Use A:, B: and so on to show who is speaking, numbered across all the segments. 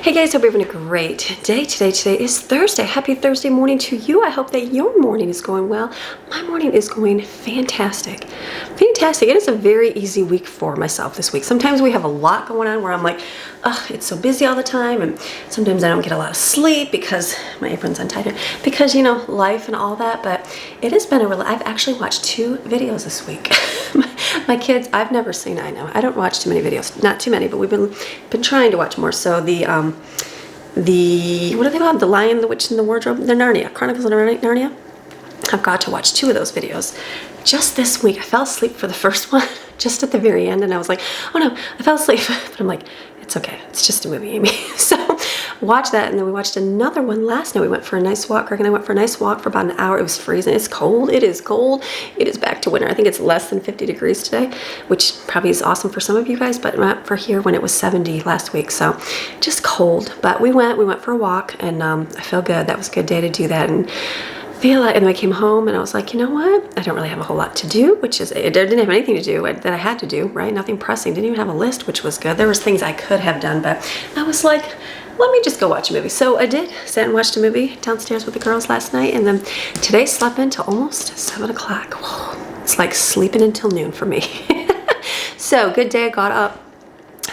A: Hey guys, hope you're having a great day today. Today is Thursday. Happy Thursday morning to you. I hope that your morning is going well. My morning is going fantastic. Fantastic. It is a very easy week for myself this week. Sometimes we have a lot going on where I'm like, ugh, it's so busy all the time. And sometimes I don't get a lot of sleep because my apron's untied. Because, you know, life and all that. But it has been I've actually watched 2 videos this week. My kids, I've never seen, I don't watch too many videos. Not too many, but we've been trying to watch more. So the what do they call it? The Lion, the Witch, and the Wardrobe? The Narnia, Chronicles of Narnia. I've got to watch 2 of those videos just this week. I fell asleep for the first one just at the very end, and I was like, oh no, I fell asleep. But I'm like, it's okay. It's just a movie, Amy. So watch that, and then we watched another one last night. We went for a nice walk. Greg and I went for a nice walk for about an hour. It was freezing. It's cold. It is cold. It is back to winter. I think it's less than 50 degrees today, which probably is awesome for some of you guys, but not for here when it was 70 last week. So just cold. But we went for a walk, and I feel good. That was a good day to do that. And and I came home and I was like, you know what? I don't really have a whole lot to do, which is, I didn't have anything to do that I had to do, right? Nothing pressing. Didn't even have a list, which was good. There was things I could have done, but I was like, let me just go watch a movie. So I did, sat and watched a movie downstairs with the girls last night, and then today slept until almost 7 o'clock. It's like sleeping until noon for me. So good day. I got up,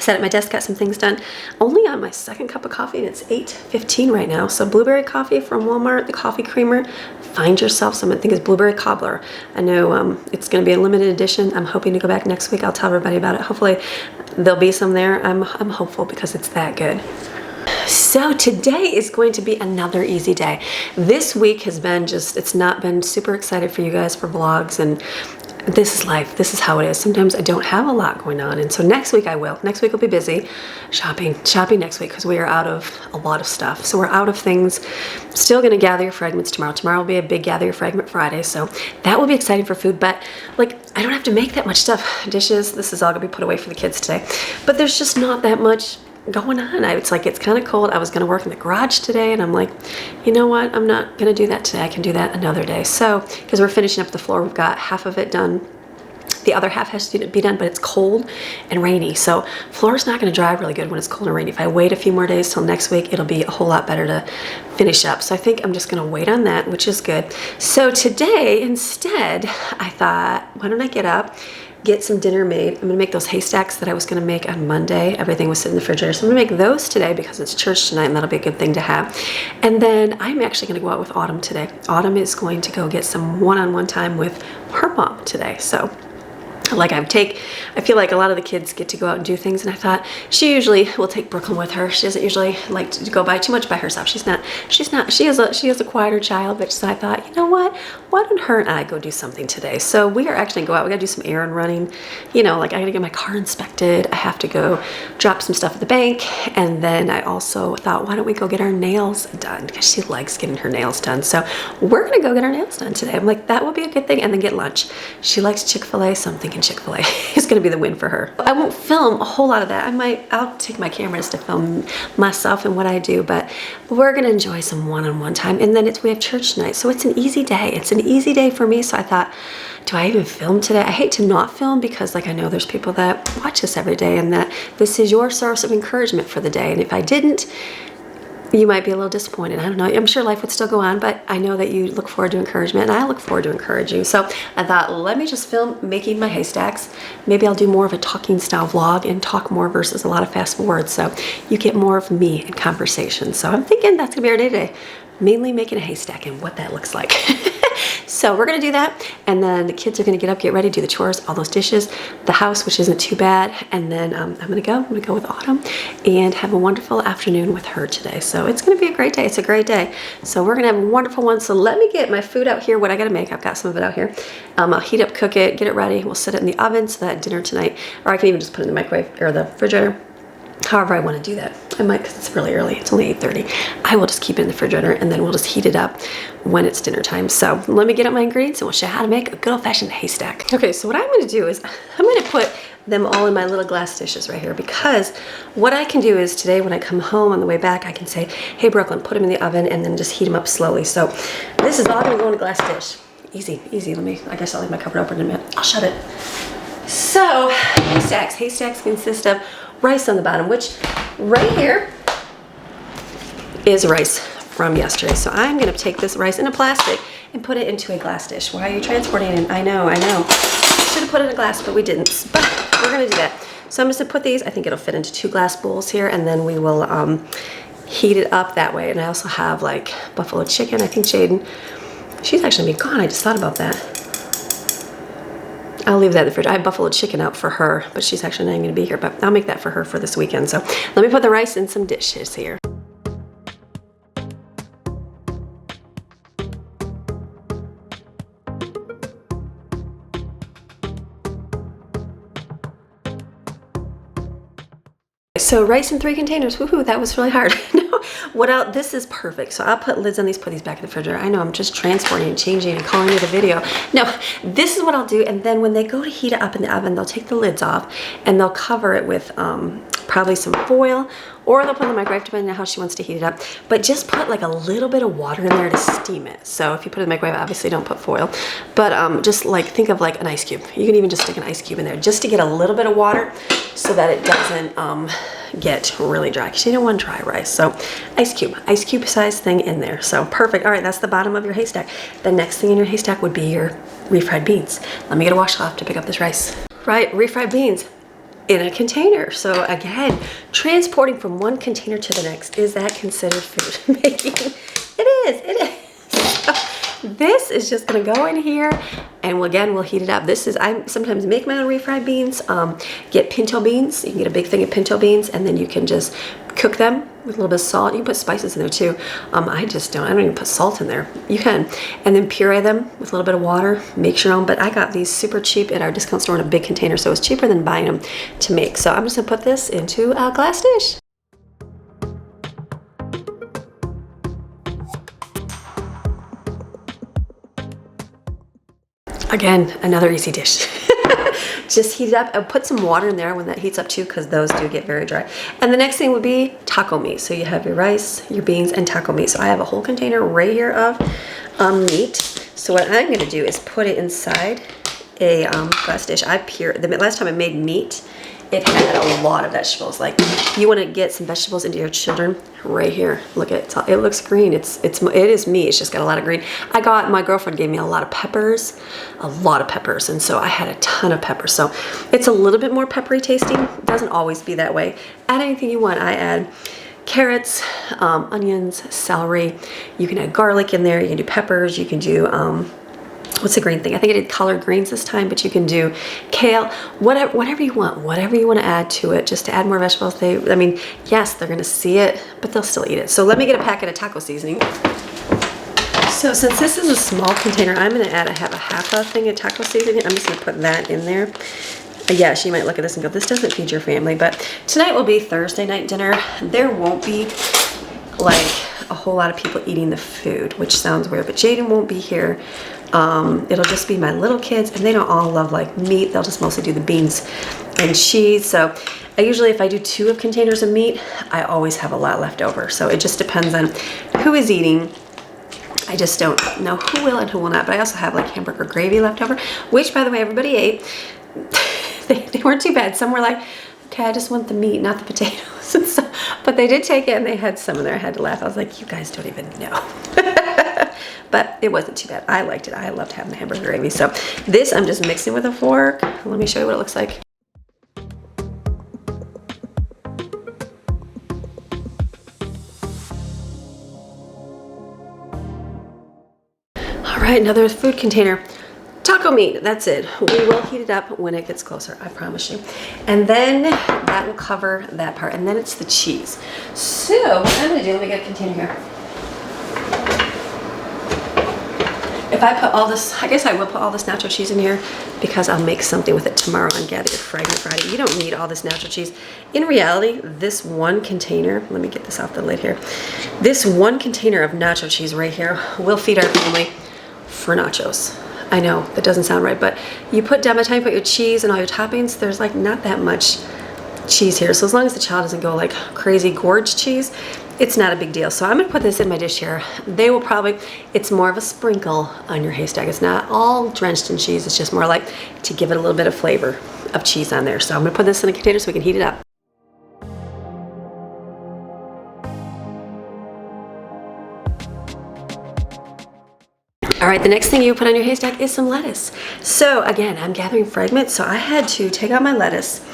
A: sat at my desk, got some things done. Only on my 2nd cup of coffee, and it's 8:15 right now. So blueberry coffee from Walmart, the coffee creamer. Find yourself some. I think it's blueberry cobbler. I know it's going to be a limited edition. I'm hoping to go back next week. I'll tell everybody about it. Hopefully there'll be some there. I'm hopeful because it's that good. So today is going to be another easy day. This week has been it's not been super excited for you guys for vlogs, and this is life. This is how it is. Sometimes I don't have a lot going on, and so next week I will. Next week will be busy shopping next week because we are out of a lot of stuff. So we're out of things. Still going to gather your fragments tomorrow. Tomorrow will be a big gather your fragment Friday, so that will be exciting for food. But like, I don't have to make that much stuff. Dishes, this is all going to be put away for the kids today. But there's just not that much going on. It's kind of cold. I was going to work in the garage today, and I'm like, you know what? I'm not going to do that today. I can do that another day. So, because we're finishing up the floor, we've got half of it done. The other half has to be done, but it's cold and rainy. So floor's not going to dry really good when it's cold and rainy. If I wait a few more days till next week, it'll be a whole lot better to finish up. So I think I'm just going to wait on that, which is good. So today, instead, I thought, why don't I get up, get some dinner made. I'm going to make those haystacks that I was going to make on Monday. Everything was sitting in the refrigerator. So I'm going to make those today because it's church tonight, and that'll be a good thing to have. And then I'm actually going to go out with Autumn today. Autumn is going to go get some one-on-one time with her mom today. So like I feel like a lot of the kids get to go out and do things, and I thought she usually will take Brooklyn with her. She doesn't usually like to go by too much by herself. She is a quieter child, but so I thought, you know what? Why don't her and I go do something today? So we are actually go out. We gotta do some errand running. You know, like I gotta get my car inspected. I have to go drop some stuff at the bank, and then I also thought, why don't we go get our nails done? Because she likes getting her nails done. So we're gonna go get our nails done today. I'm like, that will be a good thing, and then get lunch. She likes Chick-fil-A, so I'm thinking Chick-fil-A is going to be the win for her. I won't film a whole lot of that. I'll take my cameras to film myself and what I do, but we're going to enjoy some one-on-one time. And then we have church tonight, so it's an easy day. It's an easy day for me. So I thought, do I even film today? I hate to not film because like I know there's people that watch this every day, and that this is your source of encouragement for the day. And if I didn't, you might be a little disappointed. I don't know. I'm sure life would still go on, but I know that you look forward to encouragement, and I look forward to encouraging. So I thought, let me just film making my haystacks. Maybe I'll do more of a talking style vlog and talk more versus a lot of fast forward. So you get more of me in conversation. So I'm thinking that's gonna be our day today, mainly making a haystack and what that looks like. So we're gonna do that, and then the kids are gonna get up, get ready, do the chores, all those dishes, the house, which isn't too bad, and then I'm gonna go with Autumn and have a wonderful afternoon with her today. So it's gonna be a great day. It's a great day. So we're gonna have a wonderful one. So let me get my food out here, what I gotta make. I've got some of it out here. I'll heat up, cook it, get it ready. We'll set it in the oven so that dinner tonight, or I can even just put it in the microwave or the refrigerator. However I want to do that. I might, because it's really early. It's only 8:30. I will just keep it in the refrigerator, and then we'll just heat it up when it's dinner time. So let me get up my ingredients, and we'll show you how to make a good old-fashioned haystack. Okay, so what I'm going to do is I'm going to put them all in my little glass dishes right here, because what I can do is today when I come home on the way back, I can say, hey, Brooklyn, put them in the oven and then just heat them up slowly. So this is all going to go in a glass dish. Easy, easy. I guess I'll leave my cupboard open in a minute. I'll shut it. So haystacks. Haystacks consist of rice on the bottom, which right here is rice from yesterday. So I'm gonna take this rice in a plastic and put it into a glass dish. Why are you transporting it? I know. Should have put it in a glass, but we didn't. But we're gonna do that. So I'm just gonna put these, I think it'll fit into 2 glass bowls here, and then we will heat it up that way. And I also have like buffalo chicken. I think Jaden, she's actually gonna be gone. I just thought about that. I'll leave that in the fridge. I have buffalo chicken out for her, but she's actually not gonna be here, but I'll make that for her for this weekend. So let me put the rice in some dishes here. So rice in 3 containers, woohoo, that was really hard. No, this is perfect. So I'll put lids on these, put these back in the refrigerator. I know I'm just transporting and changing and calling it a video. No, this is what I'll do. And then when they go to heat it up in the oven, they'll take the lids off and they'll cover it with probably some foil, or they'll put it in the microwave depending on how she wants to heat it up. But just put like a little bit of water in there to steam it. So if you put it in the microwave, obviously don't put foil, but just like think of like an ice cube. You can even just stick an ice cube in there just to get a little bit of water so that it doesn't get really dry, because you don't want dry rice. So ice cube size thing in there. So perfect. All right, that's the bottom of your haystack. The next thing in your haystack would be your refried beans. Let me get a washcloth to pick up this rice. Right, refried beans in a container. So again, transporting from one container to the next, is that considered food making? It is. This is just gonna go in here, and we'll heat it up. I sometimes make my own refried beans. Get pinto beans. You can get a big thing of pinto beans, and then you can just cook them with a little bit of salt. You can put spices in there too. I don't even put salt in there. You can. And then puree them with a little bit of water, make your own. But I got these super cheap at our discount store in a big container, so it's cheaper than buying them to make. So I'm just gonna put this into a glass dish. Again, another easy dish. Just heat it up and put some water in there when that heats up too, because those do get very dry. And the next thing would be taco meat. So you have your rice, your beans, and taco meat. So I have a whole container right here of meat. So what I'm gonna do is put it inside a glass dish. The last time I made meat, it had a lot of vegetables. Like, you want to get some vegetables into your children, right here. Look at it. It looks green. It is meat. It's just got a lot of green. My girlfriend gave me a lot of peppers, and so I had a ton of peppers. So it's a little bit more peppery tasting. It doesn't always be that way. Add anything you want. I add carrots, onions, celery. You can add garlic in there. You can do peppers. You can do what's the green thing? I think I did collard greens this time, but you can do kale, whatever you want to add to it, just to add more vegetables. Yes, they're gonna see it, but they'll still eat it. So let me get a packet of taco seasoning. So since this is a small container, I'm gonna add, I have a half a thing of taco seasoning. I'm just gonna put that in there. Yeah, she might look at this and go, this doesn't feed your family, but tonight will be Thursday night dinner. There won't be like a whole lot of people eating the food, which sounds weird, but Jaden won't be here. It'll just be my little kids, and they don't all love like meat. They'll just mostly do the beans and cheese. So I usually, if I do 2 containers of meat, I always have a lot left over. So it just depends on who is eating. I just don't know who will and who will not. But I also have like hamburger gravy left over, which, by the way, everybody ate. They weren't too bad. Some were like, okay, I just want the meat, not the potatoes. And so, but they did take it, and they had some in there. I had to laugh. I was like, you guys don't even know. But it wasn't too bad. I liked it. I loved having the hamburger gravy. So this I'm just mixing with a fork. Let me show you what it looks like. All right, another food container. Taco meat, that's it. We will heat it up when it gets closer, I promise you. And then that will cover that part. And then it's the cheese. So what I'm gonna do, let me get a container here. If I put all this, I guess I will put all this nacho cheese in here because I'll make something with it tomorrow on Gather Your Fragment Friday. You don't need all this nacho cheese. In reality, this one container, let me get this off the lid here. This one container of nacho cheese right here will feed our family for nachos. I know, that doesn't sound right, but you put down, by the time you put your cheese and all your toppings, there's like not that much cheese here. So as long as the child doesn't go like crazy gorge cheese, it's not a big deal. So I'm gonna put this in my dish here. They will probably, it's more of a sprinkle on your haystack. It's not all drenched in cheese. It's just more like to give it a little bit of flavor of cheese on there. So I'm gonna put this in a container so we can heat it up. All right, the next thing you put on your haystack is some lettuce. So again, I'm gathering fragments, so I had to take out my lettuce,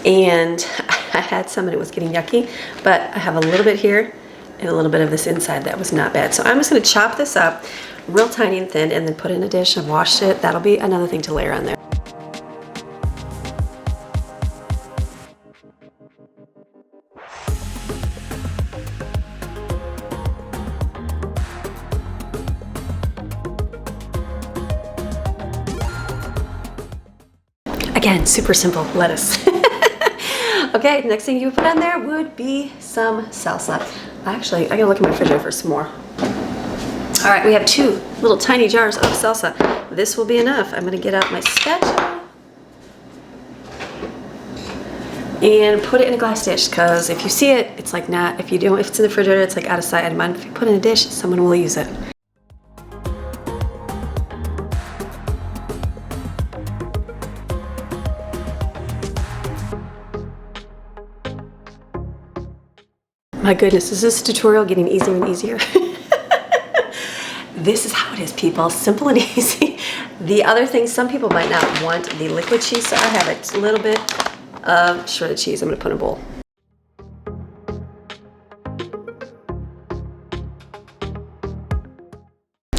A: and I had some and it was getting yucky, but I have a little bit here and a little bit of this inside that was not bad. So I'm just gonna chop this up real tiny and thin and then put it in a dish. I've washed it. That'll be another thing to layer on there. Again, super simple, lettuce. Okay, next thing you would put on there would be some salsa. Actually, I gotta look in my refrigerator for some more. All right, we have 2 little tiny jars of salsa. This will be enough. I'm gonna get out my spatula and put it in a glass dish, because if you see it, it's like not, if it's in the refrigerator, it's like out of sight, out of mind. If you put it in a dish, someone will use it. My goodness, is this tutorial getting easier and easier? This is how it is, people. Simple and easy. The other thing, some people might not want the liquid cheese, so I have a little bit of shredded cheese I'm gonna put in a bowl.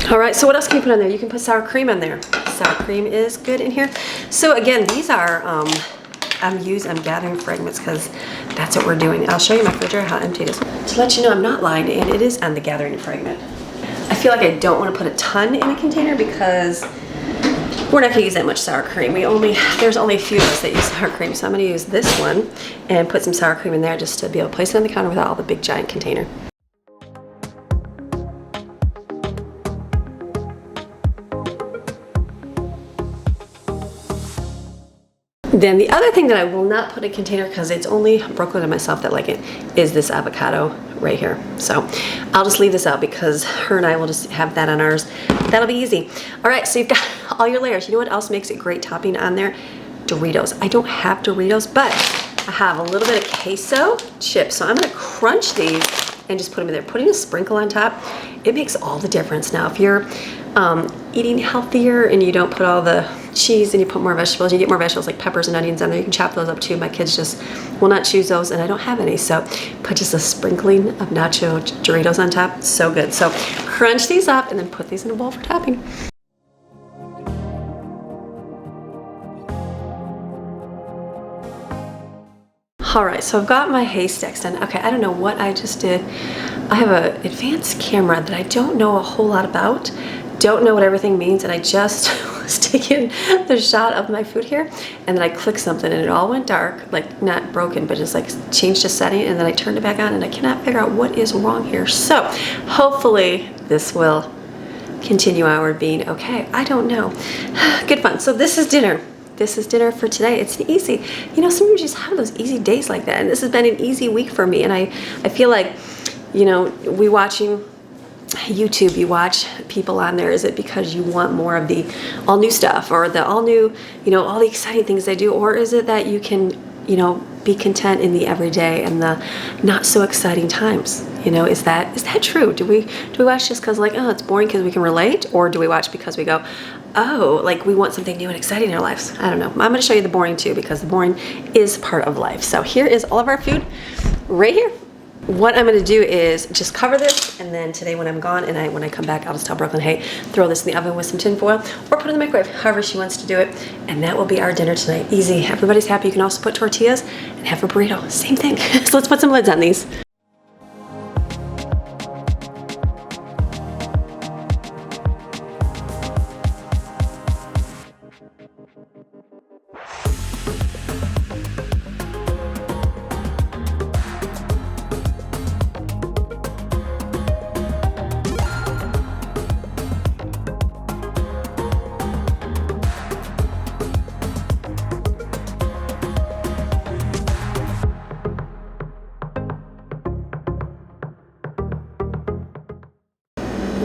A: All right, so what else can you put on there? You can put sour cream on there. Sour cream is good in here. So again, these are, I'm gathering fragments because that's what we're doing. I'll show you my refrigerator, how empty it is. To let you know I'm not lying, and it is on the gathering fragment. I feel like I don't want to put a ton in a container because we're not gonna use that much sour cream. There's only a few of us that use sour cream, so I'm gonna use this one and put some sour cream in there just to be able to place it on the counter without all the big giant container. Then the other thing that I will not put in a container, because it's only Brooklyn and myself that like it, is this avocado right here. So I'll just leave this out because her and I will just have that on ours. That'll be easy. All right, so you've got all your layers. You know what else makes it great topping on there? Doritos. I don't have Doritos, but I have a little bit of queso chips. So I'm gonna crunch these and just put them in there. Putting a sprinkle on top, it makes all the difference. Now, if you're eating healthier and you don't put all the cheese and you put more vegetables, you get more vegetables like peppers and onions on there. You can chop those up too. My kids just will not choose those, and I don't have any. So put just a sprinkling of nacho Doritos on top. So good. So crunch these up and then put these in a bowl for topping. All right, so I've got my haystacks done. Okay, I don't know what I just did. I have an advanced camera that I don't know a whole lot about. Don't know what everything means, and I just was taking the shot of my food here, and then I clicked something and it all went dark, like not broken, but just like changed the setting, and then I turned it back on and I cannot figure out what is wrong here. So hopefully this will continue our being okay. I don't know. Good fun. So this is dinner. This is dinner for today. It's easy. You know, sometimes you just have those easy days like that, and this has been an easy week for me, and I feel like, you know, we watching YouTube, you watch people on there, is it because you want more of the all new stuff or the all new, you know, all the exciting things they do, or is it that you can, you know, be content in the everyday and the not so exciting times? You know, is that true? Do we watch just because like, oh, it's boring because we can relate, or do we watch because we go, oh, like we want something new and exciting in our lives? I don't know. I'm going to show you the boring too, because the boring is part of life. So here is all of our food right here. What I'm going to do is just cover this, and then today when I'm gone and when I come back, I'll just tell Brooklyn, hey, throw this in the oven with some tin foil or put it in the microwave, however she wants to do it. And that will be our dinner tonight. Easy. Everybody's happy. You can also put tortillas and have a burrito. Same thing. So let's put some lids on these.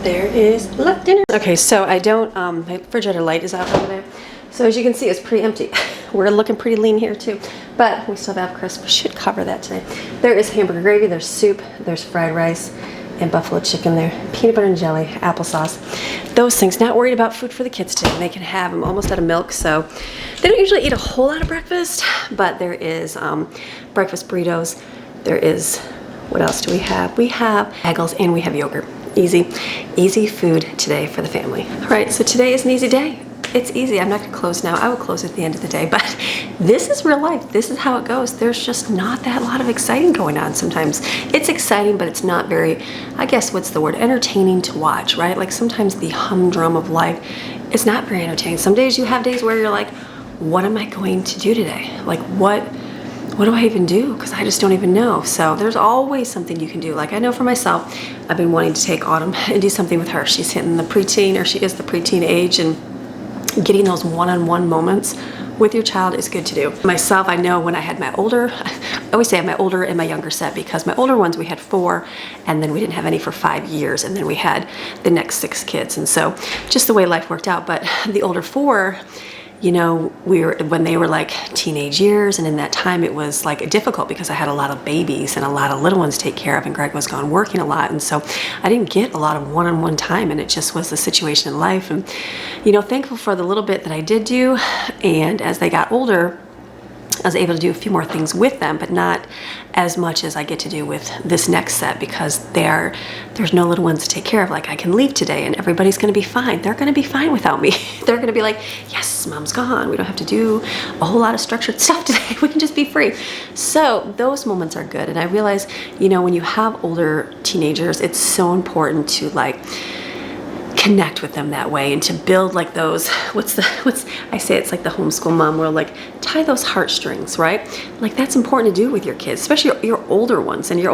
A: There is dinner. Okay, so I don't, my refrigerator light is out over there. So as you can see, it's pretty empty. We're looking pretty lean here too, but we still have crisp. We should cover that today. There is hamburger gravy, there's soup, there's fried rice, and buffalo chicken there. Peanut butter and jelly, applesauce. Those things. Not worried about food for the kids today. They can have them almost out of milk, so they don't usually eat a whole lot of breakfast, but there is breakfast burritos. There is, what else do we have? We have bagels and we have yogurt. Easy food today for the family. All right, so today is an easy day. It's easy. I'm not gonna close now. I will close at the end of the day, but this is real life. This is how it goes. There's just not that lot of exciting going on sometimes. It's exciting, but it's not very, I guess, what's the word? Entertaining to watch, right? Like sometimes the humdrum of life is not very entertaining. Some days you have days where you're like, what am I going to do today? Like what do I even do? Because I just don't even know. So there's always something you can do. Like I know for myself, I've been wanting to take Autumn and do something with her. She's hitting the preteen, or she is the preteen age, and getting those one-on-one moments with your child is good to do. Myself, I know when I had my older, I always say I have my older and my younger set, because my older ones, we had 4, and then we didn't have any for 5 years, and then we had the next 6 kids. And so just the way life worked out. But the older 4, you know, when they were like teenage years, and in that time it was like difficult because I had a lot of babies and a lot of little ones to take care of, and Greg was gone working a lot, and so I didn't get a lot of one-on-one time, and it just was the situation in life. And you know, thankful for the little bit that I did do, and as they got older, I was able to do a few more things with them, but not as much as I get to do with this next set, because there's no little ones to take care of. Like I can leave today and everybody's gonna be fine. They're gonna be fine without me. They're gonna be like, yes, mom's gone. We don't have to do a whole lot of structured stuff today. We can just be free. So those moments are good. And I realize, you know, when you have older teenagers, it's so important to like connect with them that way, and to build like those, I say it's like the homeschool mom world, like tie those heartstrings, right? Like that's important to do with your kids, especially your older ones. And you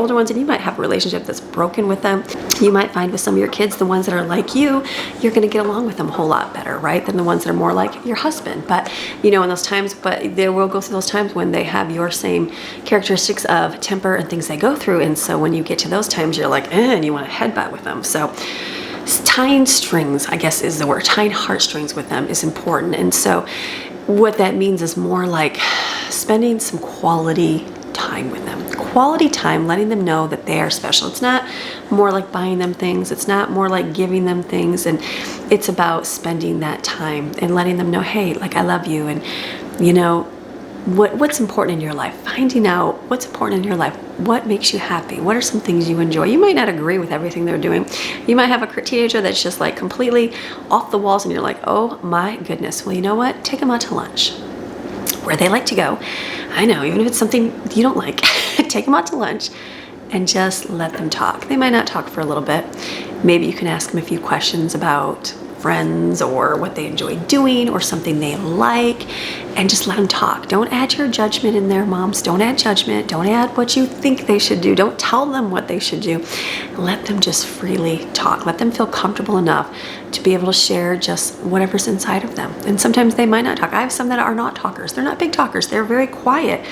A: might have a relationship that's broken with them. You might find with some of your kids, the ones that are like you're gonna get along with them a whole lot better, right? Than the ones that are more like your husband. But you know, in those times, but they will go through those times when they have your same characteristics of temper and things they go through. And so when you get to those times, you're like, and you want to headbutt with them. So tying strings, I guess is the word. Tying heartstrings with them is important. And so what that means is more like spending some quality time with them. Quality time, letting them know that they are special. It's not more like buying them things. It's not more like giving them things. And it's about spending that time and letting them know, hey, like I love you. And you know, what's important in your life, finding out what's important in your life, what makes you happy, what are some things you enjoy. You might not agree with everything they're doing. You might have a teenager that's just like completely off the walls, and you're like, oh my goodness. Well, you know what? Take them out to lunch where they like to go. I know, even if it's something you don't like, take them out to lunch and just let them talk. They might not talk for a little bit. Maybe you can ask them a few questions about friends or what they enjoy doing or something they like, and just let them talk. Don't add your judgment in there, moms. Don't add judgment. Don't add what you think they should do. Don't tell them what they should do. Let them just freely talk. Let them feel comfortable enough to be able to share just whatever's inside of them. And sometimes they might not talk. I have some that are not talkers. They're not big talkers. They're very quiet,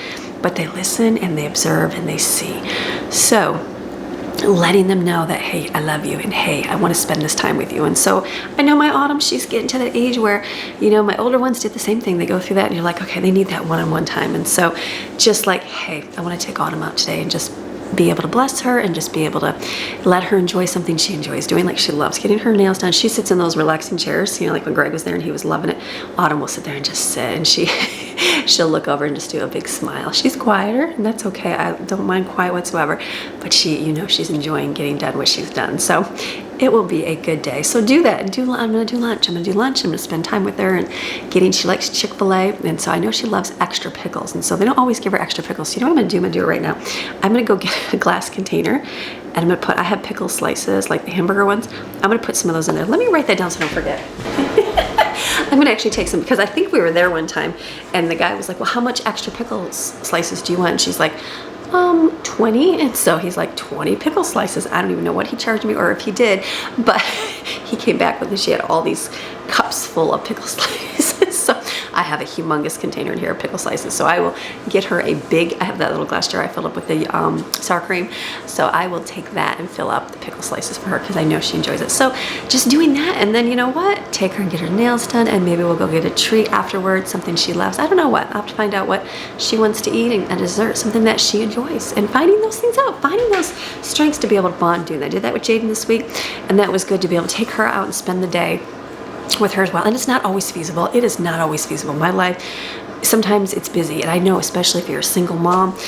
A: but they listen and they observe and they see. So letting them know that, hey, I love you, and hey, I want to spend this time with you. And so I know my Autumn, she's getting to that age where, you know, my older ones did the same thing. They go through that and you're like, okay, they need that one-on-one time. And so just like, hey, I want to take Autumn out today and just be able to bless her and just be able to let her enjoy something she enjoys doing. Like she loves getting her nails done. She sits in those relaxing chairs, you know, like when Greg was there and he was loving it. Autumn will sit there and just sit, and she'll look over and just do a big smile. She's quieter, and that's okay. I don't mind quiet whatsoever, but she, you know, she's enjoying getting done what she's done. So it will be a good day. So do that. I'm gonna do lunch. I'm gonna spend time with her and she likes Chick-fil-A, and so I know she loves extra pickles, and so they don't always give her extra pickles. So you know what I'm gonna do it right now. I'm gonna go get a glass container, and I'm gonna I have pickle slices, like the hamburger ones. I'm gonna put some of those in there. Let me write that down so I don't forget. I'm gonna actually take some, because I think we were there one time and the guy was like, well, how much extra pickle slices do you want? And she's like, 20. And so he's like, 20 pickle slices. I don't even know what he charged me or if he did, but he came back with, she had all these cups full of pickle slices. So I have a humongous container in here of pickle slices, so I will get her a big, I have that little glass jar I filled up with the sour cream, so I will take that and fill up the pickle slices for her because I know she enjoys it. So just doing that, and then you know what? Take her and get her nails done, and maybe we'll go get a treat afterwards, something she loves. I don't know what. I'll have to find out what she wants to eat, and a dessert, something that she enjoys, and finding those things out, finding those strengths to be able to bond doing that. I did that with Jaden this week, and that was good to be able to take her out and spend the day with her as well. And it's not always feasible. It is not always feasible. My life, sometimes it's busy, and I know, especially if you're a single mom,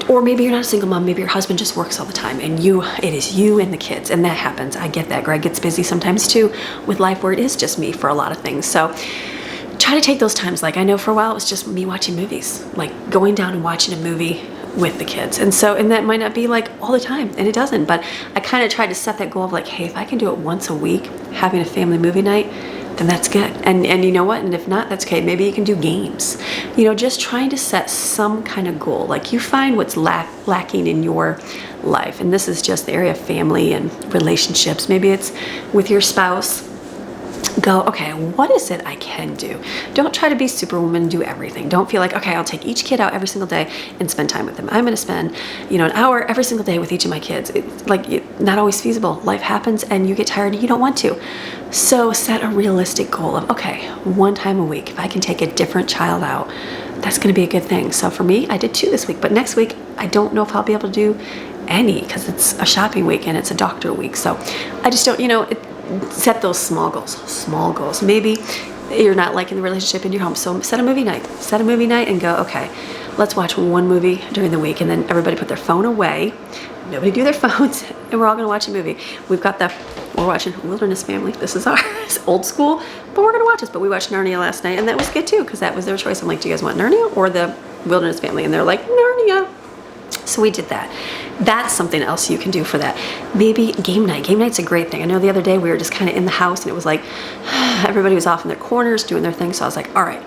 A: or maybe you're not a single mom, maybe your husband just works all the time, and it is you and the kids, and that happens. I get that. Greg gets busy sometimes too with life where it is just me for a lot of things. So try to take those times. Like I know for a while it was just me watching movies, like going down and watching a movie with the kids, and that might not be like all the time, and it doesn't, but I kind of tried to set that goal of like, hey, if I can do it once a week, having a family movie night, then that's good. And you know what, and if not, that's okay. Maybe you can do games, you know, just trying to set some kind of goal. Like you find what's lacking in your life, and this is just the area of family and relationships. Maybe it's with your spouse. Go, okay, what is it I can do? Don't try to be superwoman and do everything. Don't feel like, okay, I'll take each kid out every single day and spend time with them. I'm going to spend, you know, an hour every single day with each of my kids. It's like not always feasible. Life happens and you get tired and you don't want to. So set a realistic goal of, okay, one time a week, if I can take a different child out, that's going to be a good thing. So for me, I did 2 this week, but next week, I don't know if I'll be able to do any because it's a shopping week and it's a doctor week. So I just don't, you know, set those small goals. Maybe you're not liking the relationship in your home, so set a movie night and go, okay, let's watch one movie during the week, and then everybody put their phone away, nobody do their phones, and we're all gonna watch a movie. We're watching Wilderness Family. This is ours, old school, but we're gonna watch this. But we watched Narnia last night, and that was good too, because that was their choice. I'm like, do you guys want Narnia or the Wilderness Family? And they're like, Narnia. So we did that. That's something else you can do for that. Maybe game night. Game night's a great thing. I know the other day we were just kind of in the house and it was like everybody was off in their corners doing their thing. So I was like, all right,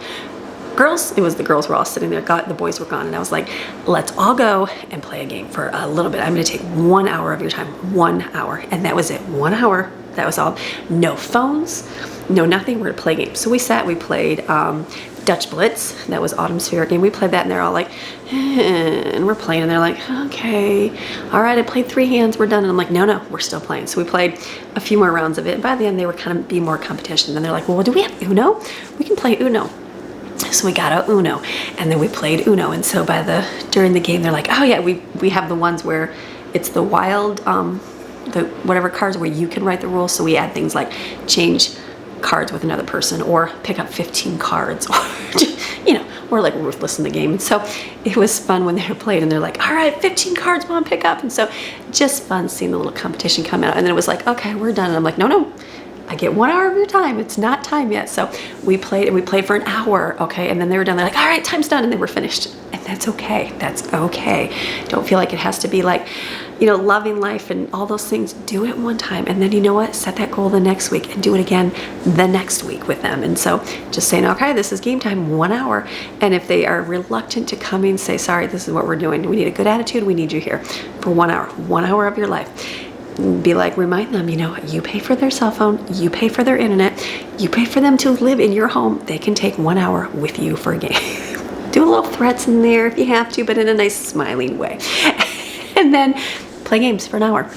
A: girls, it was the girls were all sitting there, the boys were gone. And I was like, let's all go and play a game for a little bit. I'm going to take 1 hour of your time, 1 hour. And that was it, 1 hour. That was all. No phones, no nothing. We're going to play games. So we sat, we played Dutch Blitz. That was Autumn's favorite game. We played that and they're all like, and we're playing and they're like, okay, all right, I played 3 hands, we're done. And I'm like, no, we're still playing. So we played a few more rounds of it. And by the end, they were kind of being more competition. Then they're like, well, do we have Uno? We can play Uno. So we got out Uno and then we played Uno. And so during the game, they're like, oh yeah, we have the ones where it's the wild, the whatever cards where you can write the rules. So we add things like change cards with another person or pick up 15 cards or just, you know, we're like ruthless in the game. And so it was fun when they were played and they're like, all right, 15 cards, mom, pick up. And so just fun seeing the little competition come out. And then it was like, okay, we're done. And I'm like, no, I get 1 hour of your time. It's not time yet. So we played and we played for an hour. Okay. And then they were done. They're like, all right, time's done. And they were finished. And that's okay. That's okay. Don't feel like it has to be like, you know, loving life and all those things. Do it one time. And then you know what? Set that goal the next week and do it again the next week with them. And so just saying, okay, this is game time, 1 hour. And if they are reluctant to come in, say, sorry, this is what we're doing. We need a good attitude. We need you here for 1 hour, 1 hour of your life. Be like, remind them, you know, you pay for their cell phone, you pay for their internet, you pay for them to live in your home. They can take 1 hour with you for a game. Do a little threats in there if you have to, but in a nice smiling way. And then play games for an hour.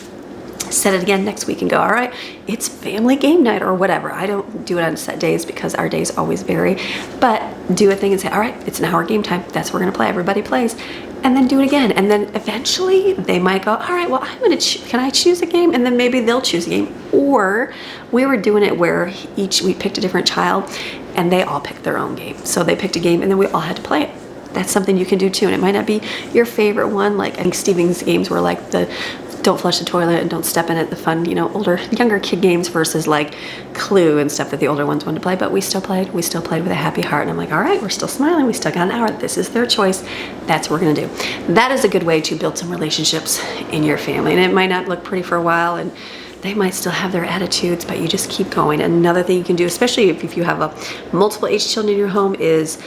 A: Set it again next week and go, all right, it's family game night or whatever. I don't do it on set days because our days always vary, but do a thing and say, all right, it's an hour game time. That's what we're gonna play. Everybody plays. And then do it again. And then eventually they might go, all right, well, can I choose a game? And then maybe they'll choose a game. Or we were doing it where we picked a different child and they all picked their own game. So they picked a game and then we all had to play it. That's something you can do too. And it might not be your favorite one. Like I think Stephen's games were like the don't flush the toilet and don't step in it, the fun, you know, younger kid games versus like Clue and stuff that the older ones wanted to play. But we still played with a happy heart. And I'm like, all right, we're still smiling. We still got an hour. This is their choice. That's what we're gonna do. That is a good way to build some relationships in your family. And it might not look pretty for a while and they might still have their attitudes, but you just keep going. Another thing you can do, especially if you have multiple age children in your home, is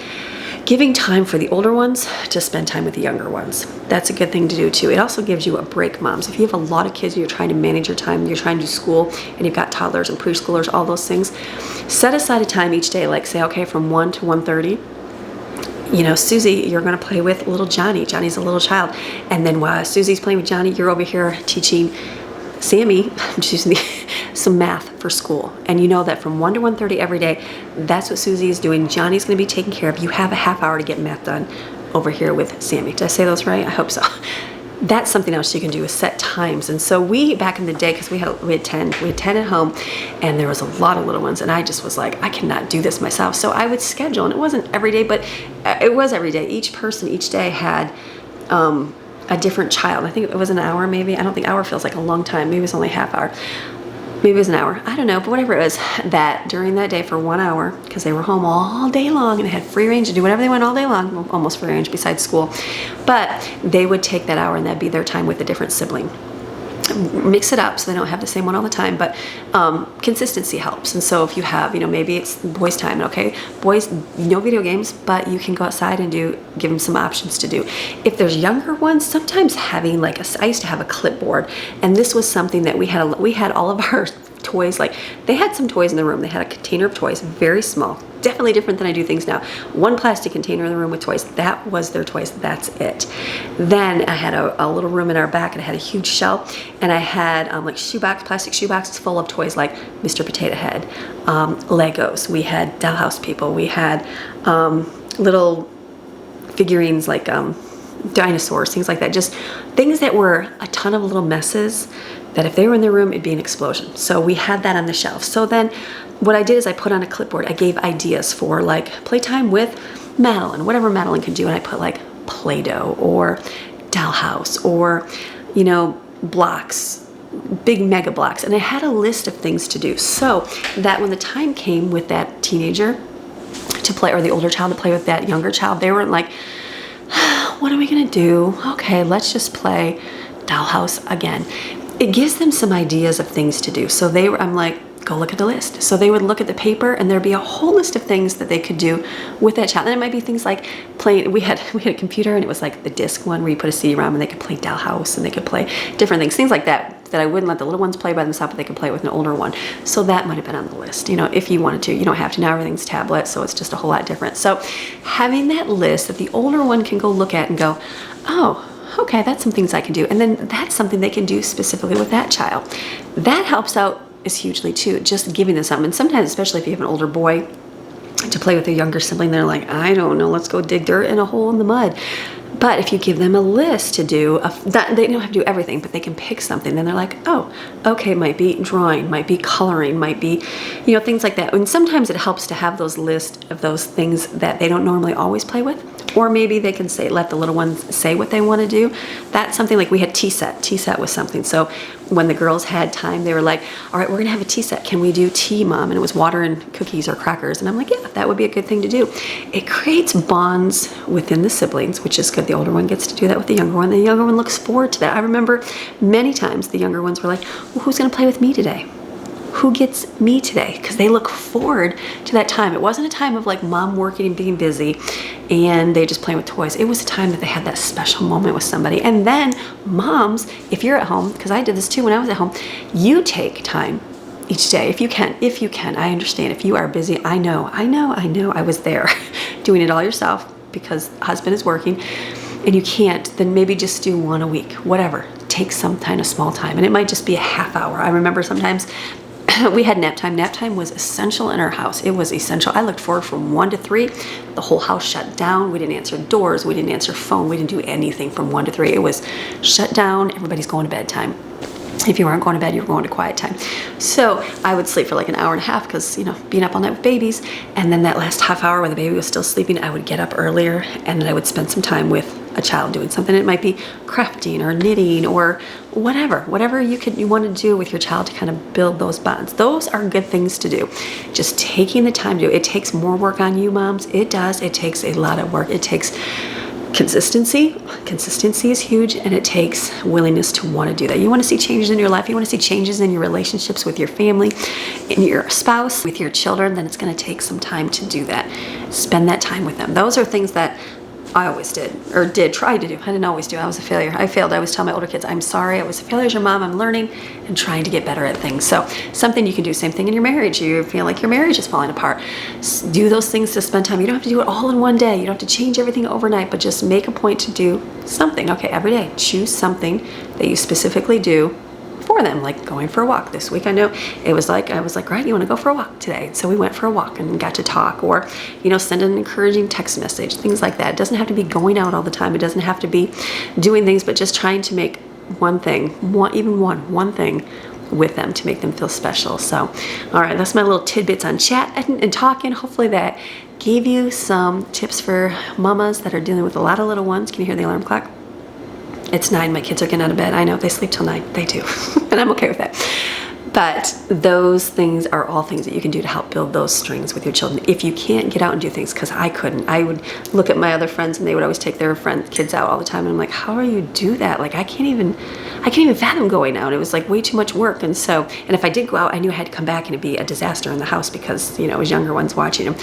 A: giving time for the older ones to spend time with the younger ones. That's a good thing to do too. It also gives you a break, moms. If you have a lot of kids and you're trying to manage your time, you're trying to do school, and you've got toddlers and preschoolers, all those things, set aside a time each day, like say, okay, from 1 to 1:30, you know, Susie, you're going to play with little Johnny. Johnny's a little child. And then while Susie's playing with Johnny, you're over here teaching Sammy, some math for school. And you know that from 1 to 1:30 every day, that's what Susie is doing. Johnny's going to be taken care of. You have a half hour to get math done over here with Sammy. Did I say those right? I hope so. That's something else you can do, is set times. And so we, back in the day, because we had 10 at home, and there was a lot of little ones, and I just was like, I cannot do this myself. So I would schedule, and it wasn't every day, but it was every day. Each person each day had a different child. I think it was an hour maybe. I don't think hour feels like a long time. Maybe it was only half hour. Maybe it was an hour. I don't know, but whatever it was, that during that day for 1 hour, because they were home all day long and they had free range to do whatever they want all day long, well, almost free range besides school, but they would take that hour and that'd be their time with a different sibling. Mix it up so they don't have the same one all the time, but consistency helps. And so if you have, you know, maybe it's boys time, okay, boys, no video games, but you can go outside and give them some options to do. If there's younger ones, sometimes having like I used to have a clipboard, and this was something that we had all of our toys, like they had some toys in the room. They had a container of toys, very small, definitely different than I do things now. One plastic container in the room with toys. That was their toys. That's it. Then I had a little room in our back, and I had a huge shelf, and I had like plastic shoe boxes full of toys like Mr. Potato Head, Legos. We had dollhouse people. We had little figurines like dinosaurs, things like that. Just things that were a ton of little messes that if they were in the room, it'd be an explosion. So we had that on the shelf. So then what I did is I put on a clipboard, I gave ideas for like playtime with Madeline, whatever Madeline could do. And I put like Play-Doh or dollhouse or, you know, blocks, big mega blocks. And I had a list of things to do so that when the time came with that teenager to play, or the older child to play with that younger child, they weren't like, what are we gonna do? Okay, let's just play dollhouse again. It gives them some ideas of things to do. So I'm like, go look at the list. So they would look at the paper, and there'd be a whole list of things that they could do with that child. And it might be things like playing, we had a computer, and it was like the disc one where you put a CD-ROM, and they could play dollhouse, and they could play different things like that I wouldn't let the little ones play by themselves, but they could play with an older one. So that might have been on the list, you know, if you wanted to. You don't have to. Now everything's tablet, so it's just a whole lot different. So having that list that the older one can go look at and go, oh, okay, that's some things I can do. And then that's something they can do specifically with that child. That helps out is hugely too, just giving them something. And sometimes, especially if you have an older boy to play with a younger sibling, they're like, I don't know, let's go dig dirt in a hole in the mud. But if you give them a list to do, they don't have to do everything, but they can pick something. Then they're like, oh, okay, might be drawing, might be coloring, might be, you know, things like that. And sometimes it helps to have those lists of those things that they don't normally always play with. Or maybe they can let the little ones say what they want to do. That's something like we had tea set. Tea set was something. So when the girls had time, they were like, all right, we're going to have a tea set. Can we do tea, Mom? And it was water and cookies or crackers. And I'm like, yeah, that would be a good thing to do. It creates bonds within the siblings, which is good. The older one gets to do that with the younger one. The younger one looks forward to that. I remember many times the younger ones were like, well, who's going to play with me today? Who gets me today? Because they look forward to that time. It wasn't a time of like mom working and being busy and they just playing with toys. It was a time that they had that special moment with somebody. And then moms, if you're at home, because I did this too when I was at home, you take time each day if you can. I understand if you are busy. I know I was there doing it all yourself because husband is working and you can't, then maybe just do one a week, whatever. Take some kind of small time, and it might just be a half hour. I remember sometimes we had nap time. Nap time was essential in our house. It was essential. I looked forward from 1 to 3. The whole house shut down. We didn't answer doors. We didn't answer phone. We didn't do anything from 1 to 3. It was shut down. Everybody's going to bed time. If you weren't going to bed, you were going to quiet time. So I would sleep for like an hour and a half because, you know, being up all night with babies. And then that last half hour when the baby was still sleeping, I would get up earlier and then I would spend some time with a child doing something. It might be crafting or knitting or whatever you want to do with your child to kind of build those bonds. Those are good things to do. Just taking the time to do it. It takes more work on you moms. It does. It takes a lot of work. It takes Consistency is huge, and it takes willingness to want to do that. You want to see changes in your life, you want to see changes in your relationships with your family, in your spouse, with your children, then it's going to take some time to do that. Spend that time with them. Those are things that I always did, or try to do. I didn't always do. I was a failure. I failed. I always tell my older kids, I'm sorry, I was a failure as your mom. I'm learning and trying to get better at things. So something you can do. Same thing in your marriage. You feel like your marriage is falling apart. Do those things to spend time. You don't have to do it all in one day. You don't have to change everything overnight, but just make a point to do something. Okay, every day, choose something that you specifically do for them, like going for a walk. This week I know it was like, I was like, right, you want to go for a walk today? So we went for a walk and got to talk, or, you know, send an encouraging text message, things like that. It doesn't have to be going out all the time. It doesn't have to be doing things, but just trying to make one thing, one thing with them to make them feel special. So, all right, that's my little tidbits on chat and talking. Hopefully that gave you some tips for mamas that are dealing with a lot of little ones. Can you hear the alarm clock? It's 9, my kids are getting out of bed. I know, they sleep till 9, they do, and I'm okay with that. But those things are all things that you can do to help build those strings with your children. If you can't get out and do things, because I couldn't. I would look at my other friends and they would always take their kids out all the time, and I'm like, how do you do that? Like, I can't even fathom going out. It was like way too much work. And if I did go out, I knew I had to come back and it'd be a disaster in the house because, you know, it was younger ones watching them.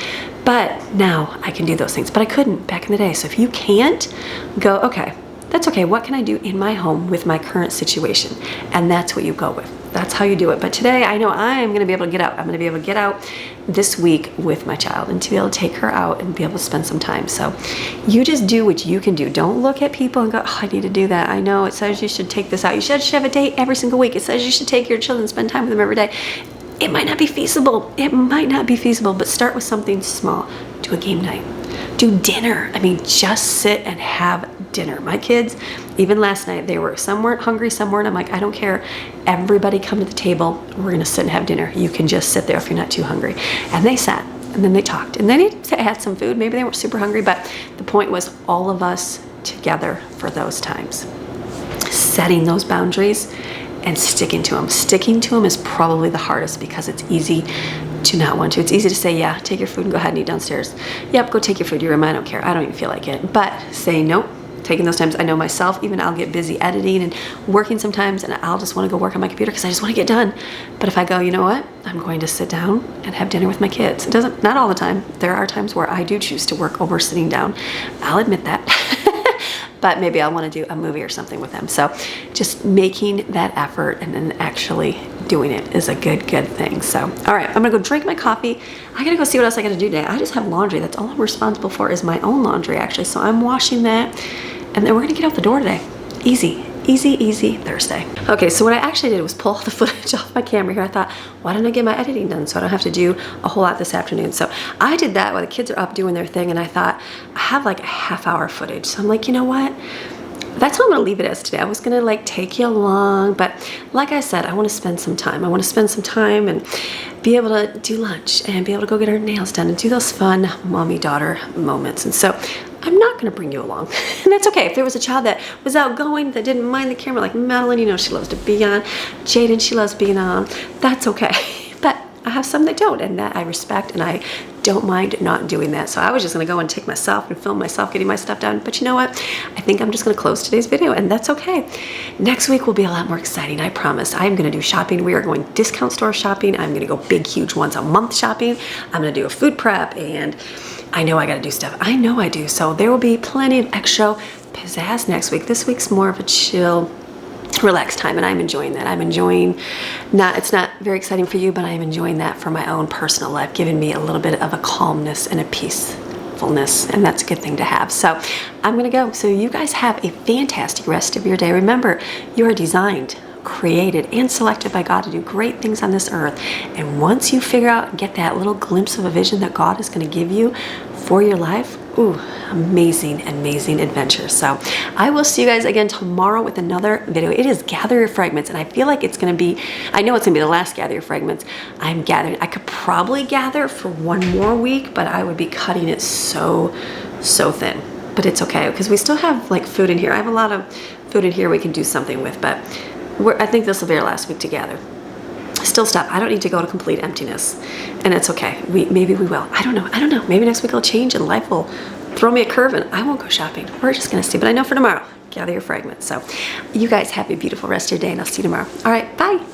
A: But now I can do those things, but I couldn't back in the day. So if you can't, go, okay, that's okay. What can I do in my home with my current situation? And that's what you go with. That's how you do it. But today I know I'm going to be able to get out. I'm going to be able to get out this week with my child and to be able to take her out and be able to spend some time. So you just do what you can do. Don't look at people and go, oh, I need to do that. I know it says you should take this out. You should have a date every single week. It says you should take your children and spend time with them every day. It might not be feasible. It might not be feasible, but start with something small. Do a game night. Do dinner. I mean, just sit and have dinner. My kids, even last night, some weren't hungry, some weren't. I'm like, I don't care. Everybody come to the table. We're going to sit and have dinner. You can just sit there if you're not too hungry. And they sat, and then they talked. And then they had some food. Maybe they weren't super hungry, but the point was all of us together for those times. Setting those boundaries and sticking to them. Sticking to them is probably the hardest because it's easy to not want to. It's easy to say, yeah, take your food and go ahead and eat downstairs. Yep, go take your food. You're in. I don't care. I don't even feel like it. But say nope. Taking those times, I know myself, even I'll get busy editing and working sometimes, and I'll just want to go work on my computer because I just want to get done. But if I go, you know what? I'm going to sit down and have dinner with my kids. It doesn't, not all the time. There are times where I do choose to work over sitting down. I'll admit that. But maybe I want to do a movie or something with them. So just making that effort and then actually doing it is a good thing. So, all right, I'm gonna go drink my coffee. I gotta go see what else I gotta do today. I just have laundry. That's all I'm responsible for is my own laundry, actually. So I'm washing that, and then we're gonna get out the door today. Easy Thursday. Okay, so what I actually did was pull all the footage off my camera here. I thought, why don't I get my editing done so I don't have to do a whole lot this afternoon? So I did that while the kids are up doing their thing, and I thought, I have like a half-hour footage. So I'm like, you know what? That's what I'm gonna leave it as today. I was gonna like take you along, but like I said, I wanna spend some time. I wanna spend some time and be able to do lunch and be able to go get our nails done and do those fun mommy-daughter moments. And so I'm not gonna bring you along. And that's okay. If there was a child that was outgoing, that didn't mind the camera, like Madeline, you know, she loves to be on. Jaden, she loves being on. That's okay. But I have some that don't, and that I respect, and I don't mind not doing that. So I was just gonna go and take myself and film myself getting my stuff done. But you know what? I think I'm just gonna close today's video, and that's okay. Next week will be a lot more exciting, I promise. I'm gonna do shopping. We are going discount store shopping. I'm gonna go big, huge once a month shopping. I'm gonna do a food prep, and I know I gotta do stuff. I know I do. So there will be plenty of extra pizzazz next week. This week's more of a chill, relaxed time, and I'm enjoying that. I'm enjoying, it's not very exciting for you, but I'm enjoying that for my own personal life, giving me a little bit of a calmness and a peacefulness, and that's a good thing to have. So I'm gonna go. So you guys have a fantastic rest of your day. Remember, you are designed, created, and selected by God to do great things on this earth. And once you figure out, get that little glimpse of a vision that God is gonna give you for your life, ooh, amazing adventure. So I will see you guys again tomorrow with another video. It is Gather Your Fragments, and I feel like it's gonna be, I know it's gonna be the last Gather Your Fragments. I'm gathering. I could probably gather for one more week, but I would be cutting it so thin. But it's okay, because we still have like food in here. I have a lot of food in here we can do something with, but I think this will be our last week together. Still stop. I don't need to go to complete emptiness, and it's okay. Maybe we will. I don't know. Maybe next week it'll change and life will throw me a curve and I won't go shopping. We're just gonna see, but I know for tomorrow, gather your fragments. So you guys have a beautiful rest of your day and I'll see you tomorrow. All right, bye.